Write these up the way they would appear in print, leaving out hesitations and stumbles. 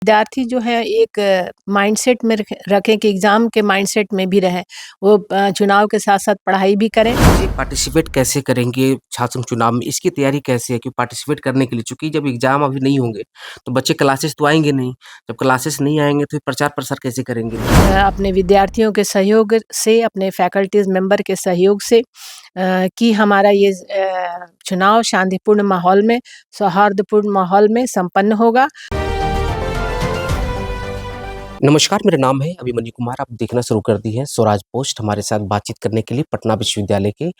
विद्यार्थी जो है एक माइंडसेट में रखें कि एग्ज़ाम के माइंडसेट में भी रहें। वो चुनाव के साथ-साथ पढ़ाई भी करें। ये पार्टिसिपेट कैसे करेंगे छात्र चुनाव में? इसकी तैयारी कैसे है कि पार्टिसिपेट करने के लिए? चूँकि जब एग्ज़ाम अभी नहीं होंगे, तो बच्चे क्लासेस तो आएँगे नहीं। जब क्लासेस नहीं आएँगे तो प्रचार-प्रसार कैसे करेंगे? अपने विद्यार्थियों के सहयोग से, अपने फैकल्टीज़ मेंबर के सहयोग से कि हमारा ये चुनाव शांतिपूर्ण माहौल में, सौहार्दपूर्ण माहौल में संपन्न होगा। नमस्कार, मेरा नाम है अभिमन्यु कुमार, आप देखना शुरू कर दी है स्वराज पोस्ट। हमारे साथ बातचीत करने के लिए पटना विश्वविद्यालय के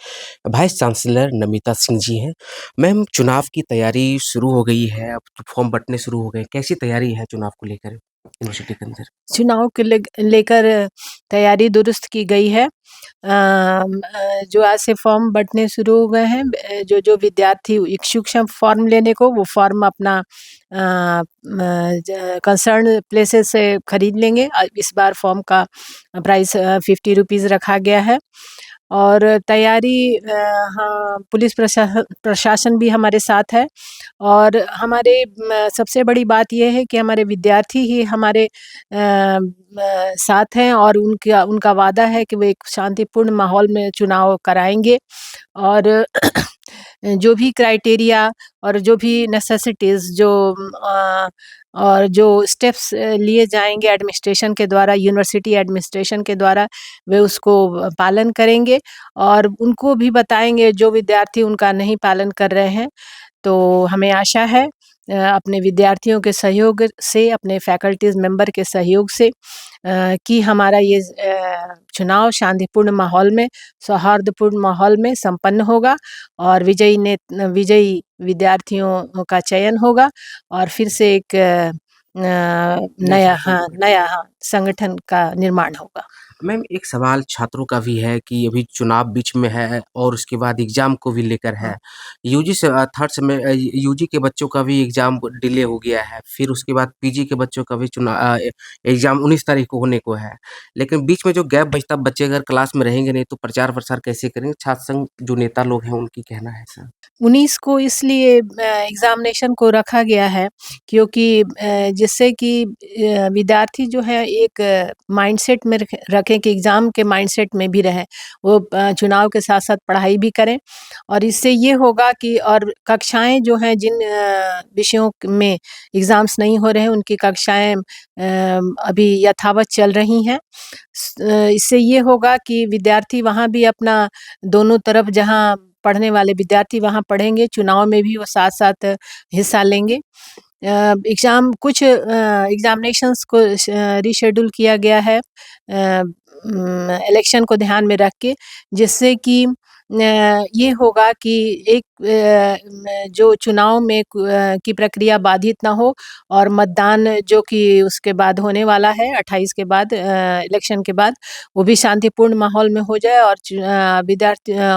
वाइस चांसलर नमिता सिंह जी हैं। मैम, चुनाव की तैयारी शुरू हो गई है, अब तो फॉर्म बँटने शुरू हो गए। कैसी तैयारी है चुनाव को लेकर यूनिवर्सिटी के अंदर? चुनाव के लेकर तैयारी दुरुस्त की गई है। जो आज से फॉर्म बँटने शुरू हो गए हैं, जो विद्यार्थी इच्छुक हैं फॉर्म लेने को, वो फॉर्म अपना कंसर्न प्लेसेस से खरीद लेंगे। इस बार फॉर्म का प्राइस ₹50 रखा गया है और तैयारी हाँ, पुलिस प्रशासन भी हमारे साथ है और हमारे सबसे बड़ी बात ये है कि हमारे विद्यार्थी ही हमारे साथ हैं और उनका वादा है कि वो एक शांतिपूर्ण माहौल में चुनाव कराएँगे और जो भी क्राइटेरिया और जो भी नेसेसिटीज़ और जो स्टेप्स लिए जाएँगे एडमिनिस्ट्रेशन के द्वारा, यूनिवर्सिटी एडमिनिस्ट्रेशन के द्वारा, वे उसको पालन करेंगे और उनको भी बताएँगे जो विद्यार्थी उनका नहीं पालन कर रहे हैं। तो हमें आशा है अपने विद्यार्थियों के सहयोग से, अपने फैकल्टीज़ मेंबर के सहयोग से कि हमारा ये चुनाव शांतिपूर्ण माहौल में, सौहार्दपूर्ण माहौल में संपन्न होगा और विजयी विद्यार्थियों का चयन होगा और फिर से एक नया संगठन का निर्माण होगा। मैम, एक सवाल छात्रों का भी है कि अभी चुनाव बीच में है और उसके बाद एग्ज़ाम को भी लेकर है। यूजी से थर्ड यूजी के बच्चों का भी एग्ज़ाम डिले हो गया है। फिर उसके बाद पीजी के बच्चों का भी एग्ज़ाम 19 तारीख को होने को है। लेकिन बीच में जो गैप बचता, बच्चे अगर क्लास में रहेंगे नहीं तो प्रचार-प्रसार कैसे करेंगे? छात्र संघ जो नेता लोग हैं, उनकी कहना है ऐसा। 19 को इसलिए एग्ज़ामिनेशन को रखा गया है क्योंकि जिससे कि विद्यार्थी जो है एक माइंडसेट में रखें कि एग्ज़ाम के माइंडसेट में भी रहें। वो चुनाव के साथ-साथ पढ़ाई भी करें और इससे ये होगा कि और कक्षाएँ जो हैं जिन विषयों में एग्ज़ाम्स नहीं हो रहे हैं, उनकी कक्षाएँ अभी यथावत चल रही हैं। इससे ये होगा कि विद्यार्थी वहाँ भी अपना दोनों तरफ जहाँ पढ़ने वाले विद्यार्थी वहाँ पढ़ेंगे, चुनाव में भी वो साथ-साथ हिस्सा लेंगे। एग्ज़ामिनेशंस को रीशेड्यूल किया गया है इलेक्शन को ध्यान में रख के, जिससे कि ये होगा कि एक जो चुनाव में की प्रक्रिया बाधित ना हो और मतदान जो कि उसके बाद होने वाला है 28 के बाद इलेक्शन के बाद, वो भी शांतिपूर्ण माहौल में हो जाए और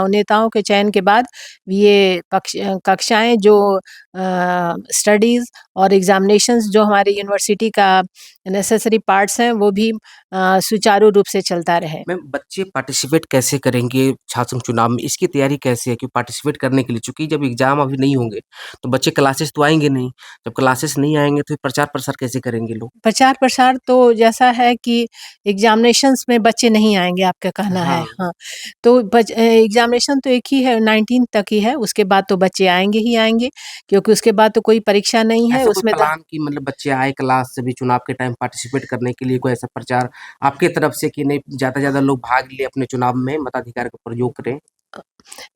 नेताओं के चयन के बाद ये कक्षाएँ जो स्टडीज़ और एग्ज़ामिनेशंस जो हमारे यूनिवर्सिटी का नेसेसरी पार्ट्स हैं, वो भी सुचारू रूप से चलता रहे। मैम, बच्चे पार्टिसिपेट कैसे करेंगे छात्र चुनाव में? इसकी तैयारी कैसे है कि पार्टिसिपेट करने के लिए? चूँकि जब एग्ज़ाम अभी नहीं होंगे, तो बच्चे क्लासेस तो आएँगे नहीं। जब क्लासेस नहीं आएँगे तो प्रचार-प्रसार कैसे करेंगे लोग? प्रचार-प्रसार तो जैसा है कि एग्ज़ामिनेशंस में बच्चे नहीं आएँगे आपका कहना है, हाँ। हाँ। तो एग्ज़ामिनेशन तो एक ही है 19 तक ही है, उसके बाद तो बच्चे आएँगे ही आएँगे, क्योंकि उसके बाद तो कोई परीक्षा नहीं है, ऐसा कोई उसमें तो प्लान कि मतलब बच्चे आए क्लास से भी चुनाव के टाइम पार्टिसिपेट करने के लिए कोई ऐसा प्रचार आपके तरफ से कि नहीं ज़्यादा से ज़्यादा लोग भाग लें अपने चुनाव में, मताधिकार का प्रयोग करें?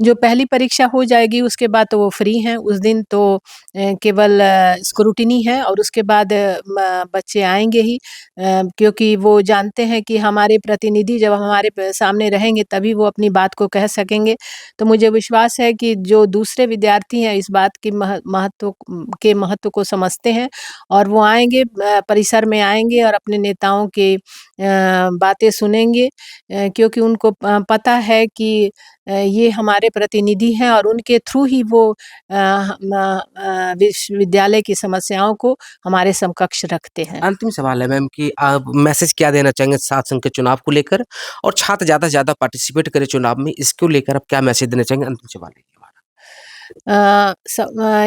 जो पहली परीक्षा हो जाएगी उसके बाद तो वो फ्री हैं, उस दिन तो केवल स्क्रूटिनी है और उसके बाद बच्चे आएँगे ही क्योंकि वो जानते हैं कि हमारे प्रतिनिधि जब हमारे सामने रहेंगे तभी वो अपनी बात को कह सकेंगे। तो मुझे विश्वास है कि जो दूसरे विद्यार्थी हैं इस बात की महत्व को समझते हैं और वो आएँगे परिसर में आएँगे और अपने नेताओं की बातें सुनेंगे क्योंकि उनको पता है कि ये हमारे प्रतिनिधि हैं और उनके थ्रू ही वो विश्वविद्यालय की समस्याओं को हमारे समकक्ष रखते हैं। अंतिम सवाल है मैम कि आप मैसेज क्या देना चाहेंगे छात्र संघ के चुनाव को लेकर और छात्र ज़्यादा से ज़्यादा पार्टिसिपेट करें चुनाव में, इसको लेकर आप क्या मैसेज देना चाहेंगे? अंतिम सवाल है ये हमारा।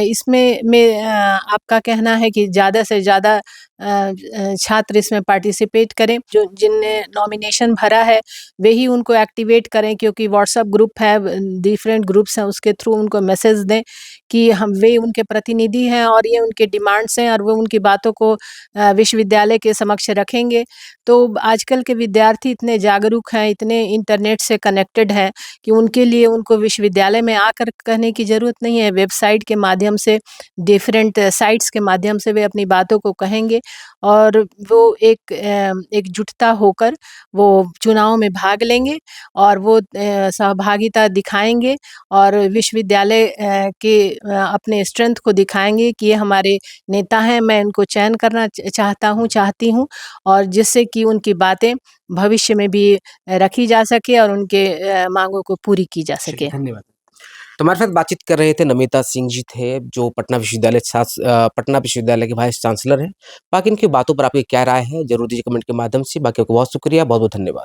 इसमें आपका कहना है कि ज़्यादा से ज़्यादा छात्र इसमें पार्टिसिपेट करें, जो जिनने नॉमिनेशन भरा है, वे ही उनको एक्टिवेट करें, क्योंकि व्हाट्सएप ग्रुप है, डिफरेंट ग्रुप्स हैं, उसके थ्रू उनको मैसेज दें कि वे उनके प्रतिनिधि हैं और ये उनके डिमांड्स हैं और वो उनकी बातों को विश्वविद्यालय के समक्ष रखेंगे। तो आजकल के विद्यार्थी इतने जागरूक हैं, इतने इंटरनेट से कनेक्टेड हैं कि उनके लिए उनको विश्वविद्यालय में आकर कहने की ज़रूरत नहीं है। वेबसाइट के माध्यम से, डिफरेंट साइट्स के माध्यम से वे अपनी बातों को कहेंगे और वो एकजुटता होकर वो चुनाव में भाग लेंगे और वो सहभागिता दिखाएँगे और विश्वविद्यालय अपने स्ट्रेंथ को दिखाएँगे कि ये हमारे नेता हैं, मैं इनको चयन करना चाहती हूँ और जिससे कि उनकी बातें भविष्य में भी रखी जा सके और उनके माँगों को पूरी की जा चलिए, सके। धन्यवाद। तो हमारे साथ बातचीत कर रहे थे नमिता सिंह जी थे, जो पटना विश्वविद्यालय के वाइस चांसलर हैं। बाकी इनकी बातों पर आपकी क्या राय है, ज़रूर दीजिए कमेंट के माध्यम से। बाकी आपको बहुत शुक्रिया, बहुत-बहुत धन्यवाद।